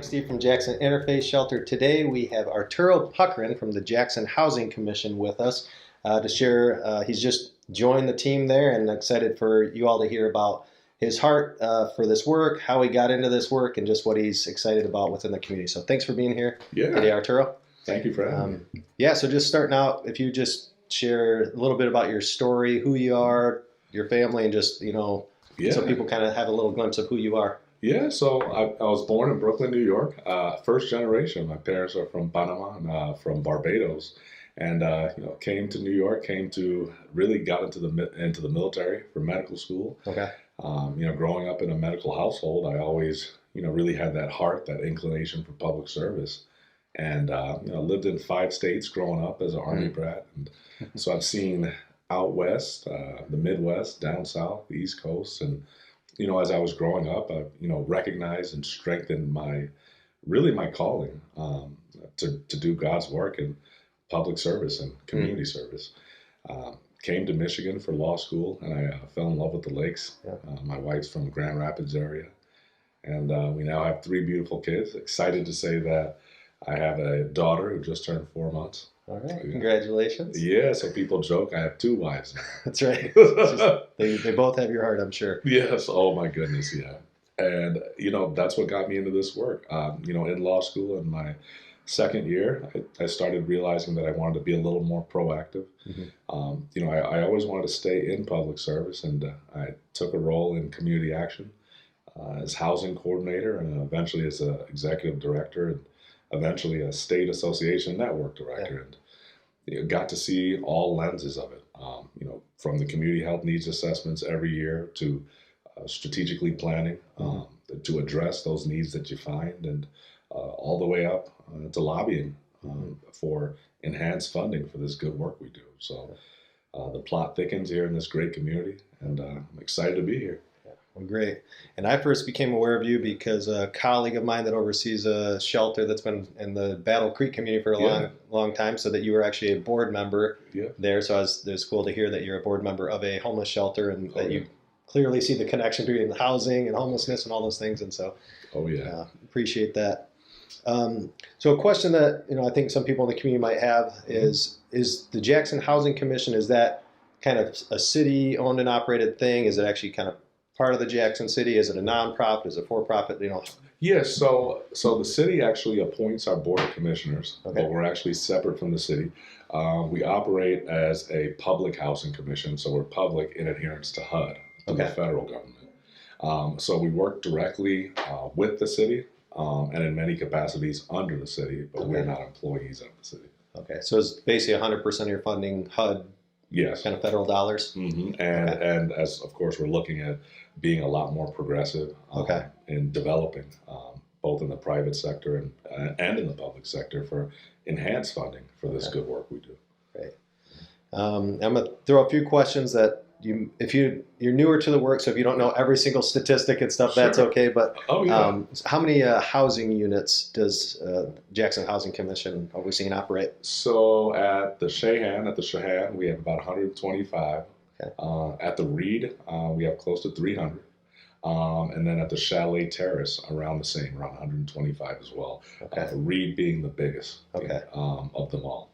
Steve from Jackson Interfaith Shelter. Today we have Arturo Puckerin from the Jackson Housing Commission with us to share. He's just joined the team there and excited for you all to hear about his heart for this work, how he got into this work, and just what he's excited about within the community. So thanks for being here today, Arturo. Thank you for having me. Yeah, so just starting out, if you just share a little bit about your story, who you are, your family, and just, so people kind of have a little glimpse of who you are. Yeah, so I was born in Brooklyn, New York, first generation. My parents are from Panama, from Barbados, and came to New York, really got into the military for medical school. Okay. Growing up in a medical household, I always really had that heart, that inclination for public service, and lived in 5 states growing up as an Army brat, and so I've seen out west, the Midwest, down south, the East Coast, and as I was growing up, I, recognized and strengthened my calling to do God's work in public service and community service. Came to Michigan for law school, and I fell in love with the lakes. My wife's from Grand Rapids area, and we now have 3 beautiful kids. Excited to say that I have a daughter who just turned 4 months. All right, congratulations. Yeah, so people joke I have 2 wives now. That's right. They both have your heart, I'm sure. Yes, oh my goodness, yeah. And, that's what got me into this work. In law school in my 2nd year, I started realizing that I wanted to be a little more proactive. I always wanted to stay in public service, and I took a role in community action as housing coordinator, and eventually as an executive director, and eventually a state association network director, and got to see all lenses of it, from the community health needs assessments every year to strategically planning to address those needs that you find, and all the way up to lobbying for enhanced funding for this good work we do. So the plot thickens here in this great community, and I'm excited to be here. Well, great. And I first became aware of you because a colleague of mine that oversees a shelter that's been in the Battle Creek community for a long time, so that you were actually a board member there. So it was cool to hear that you're a board member of a homeless shelter, and that you clearly see the connection between housing and homelessness and all those things. And so appreciate that. So a question that I think some people in the community might have is the Jackson Housing Commission, is that kind of a city-owned and operated thing? Is it actually kind of part of the Jackson City? Is it a nonprofit? Is it for-profit? Yes. So the city actually appoints our board of commissioners, but we're actually separate from the city. We operate as a public housing commission, so we're public in adherence to HUD, to the federal government. So we work directly with the city, and in many capacities under the city, but we're not employees of the city. Okay. So it's basically 100% of your funding HUD. Yes. Kind of federal dollars. And as of course we're looking at being a lot more progressive in developing both in the private sector and in the public sector for enhanced funding for this good work we do. Great. I'm going to throw a few questions that if you're newer to the work, so if you don't know every single statistic and stuff, that's okay. But how many housing units does Jackson Housing Commission oversee and operate? So at the Shahan, we have about 125. At the Reed, we have close to 300. And then at the Chalet Terrace, around the same, around 125 as well. Reed being the biggest of them all.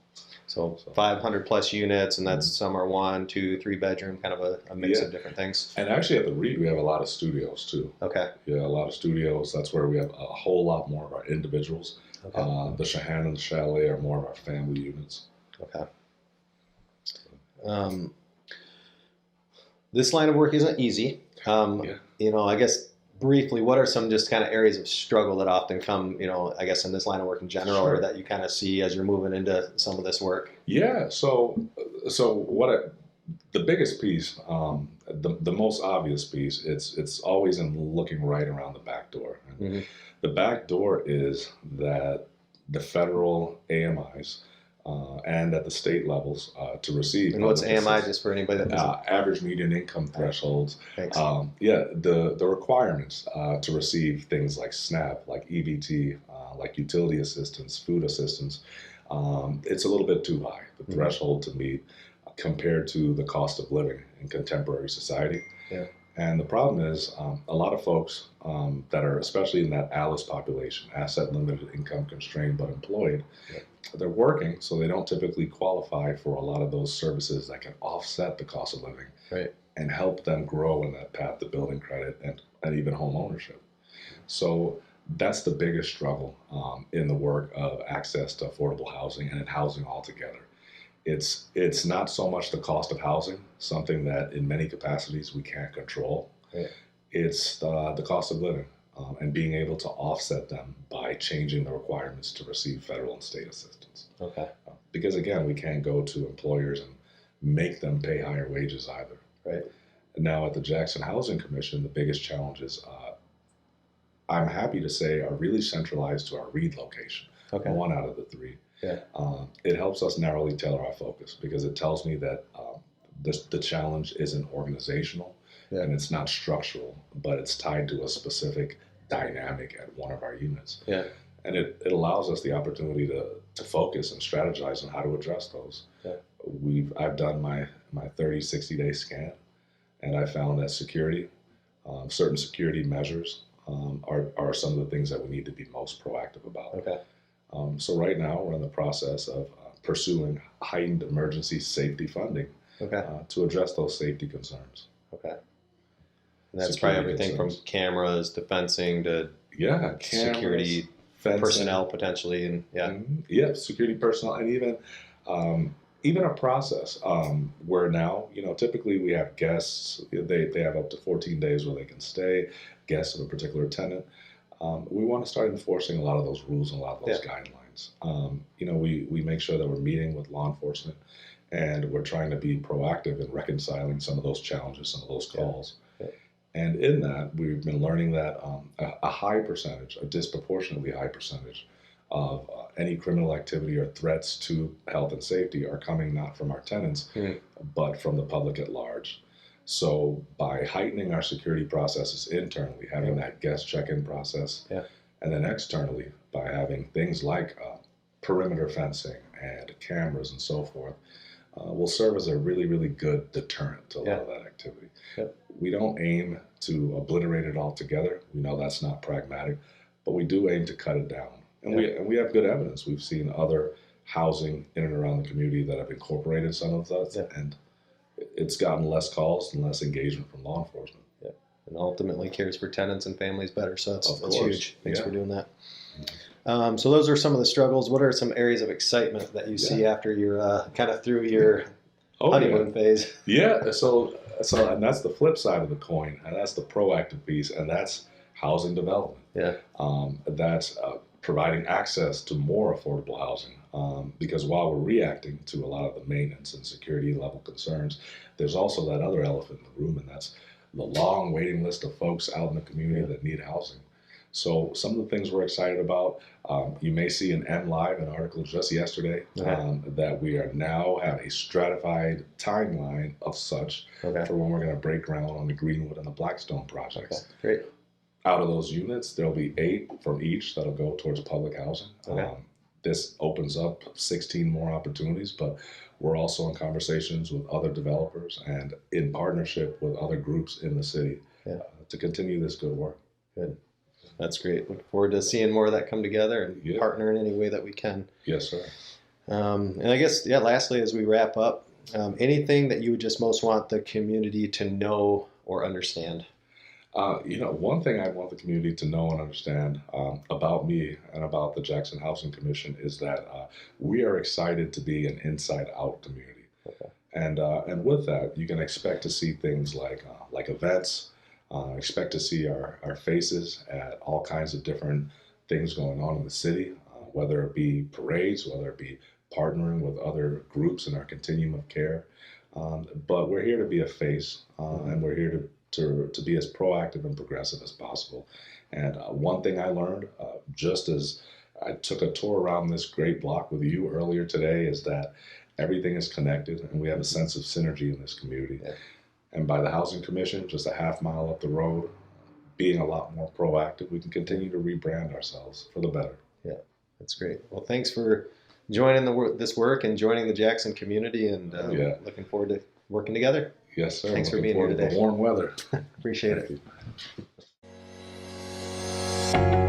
So 500 plus units, and that's some are 1, 2, 3 bedroom, kind of a mix of different things. And actually at the Reed, we have a lot of studios too. Yeah, a lot of studios. That's where we have a whole lot more of our individuals. The Shahan and the Chalet are more of our family units. This line of work isn't easy. I guess briefly, what are some just kind of areas of struggle that often come, I guess in this line of work in general, or that you kind of see as you're moving into some of this work? Yeah. So the biggest piece, the most obvious piece, it's always in looking right around the back door. The back door is that the federal AMIs and at the state levels to receive. And what's AMI, just for anybody that doesn't? Average median income thresholds. The requirements to receive things like SNAP, like EBT, like utility assistance, food assistance. It's a little bit too high, the threshold to meet compared to the cost of living in contemporary society. And the problem is a lot of folks that are, especially in that ALICE population, asset limited, income constrained, but employed, they're working, so they don't typically qualify for a lot of those services that can offset the cost of living and help them grow in that path to building credit and even home ownership. So that's the biggest struggle in the work of access to affordable housing and in housing altogether. It's not so much the cost of housing, something that in many capacities we can't control. It's the cost of living and being able to offset them by changing the requirements to receive federal and state assistance. Because again, we can't go to employers and make them pay higher wages either. Now at the Jackson Housing Commission, the biggest challenges, I'm happy to say, are really centralized to our Reed location, one out of the three. It helps us narrowly tailor our focus because it tells me that the challenge isn't organizational and it's not structural, but it's tied to a specific dynamic at one of our units. And it allows us the opportunity to focus and strategize on how to address those. I've done my 30, 60-day scan, and I found that security, certain security measures are some of the things that we need to be most proactive about. So right now we're in the process of pursuing heightened emergency safety funding to address those safety concerns. And that's probably everything from cameras to fencing to cameras, security fencing, personnel potentially, and security personnel, and even a process where now, typically we have guests. They have up to 14 days where they can stay, guests of a particular tenant. We want to start enforcing a lot of those rules and a lot of those guidelines. We make sure that we're meeting with law enforcement and we're trying to be proactive in reconciling some of those challenges, some of those calls. And in that, we've been learning that a high percentage, a disproportionately high percentage of any criminal activity or threats to health and safety are coming not from our tenants, but from the public at large. So by heightening our security processes internally, having that guest check-in process, and then externally by having things like perimeter fencing and cameras and so forth, will serve as a really, really good deterrent to a lot of that activity. We don't aim to obliterate it altogether. We know that's not pragmatic, but we do aim to cut it down. And we have good evidence. We've seen other housing in and around the community that have incorporated some of that, and it's gotten less calls and less engagement from law enforcement. And ultimately cares for tenants and families better. So that's huge. Thanks for doing that. So those are some of the struggles. What are some areas of excitement that you see after you're kind of through your honeymoon phase? So and that's the flip side of the coin, and that's the proactive piece, and that's housing development. That's providing access to more affordable housing. Because while we're reacting to a lot of the maintenance and security level concerns, there's also that other elephant in the room, and that's the long waiting list of folks out in the community that need housing. So some of the things we're excited about, you may see in MLive, an article just yesterday, that we are now have a stratified timeline of such for when we're going to break ground on the Greenwood and the Blackstone projects. Out of those units, there'll be 8 from each that'll go towards public housing. This opens up 16 more opportunities, but we're also in conversations with other developers and in partnership with other groups in the city to continue this good work. That's great. Look forward to seeing more of that come together and partner in any way that we can. Yes, sir. And I guess, lastly, as we wrap up, anything that you would just most want the community to know or understand? One thing I want the community to know and understand about me and about the Jackson Housing Commission is that we are excited to be an inside-out community. And with that, you can expect to see things like events. Expect to see our faces at all kinds of different things going on in the city, whether it be parades, whether it be partnering with other groups in our continuum of care. But we're here to be a face, and we're here to be as proactive and progressive as possible. And one thing I learned, just as I took a tour around this great block with you earlier today, is that everything is connected and we have a sense of synergy in this community. And by the Housing Commission, just a half mile up the road, being a lot more proactive, we can continue to rebrand ourselves for the better. That's great. Well, thanks for joining this work and joining the Jackson community, and looking forward to working together. Yes, sir. Thanks for Looking being here forward to today. the warm weather. Appreciate Thank it. you.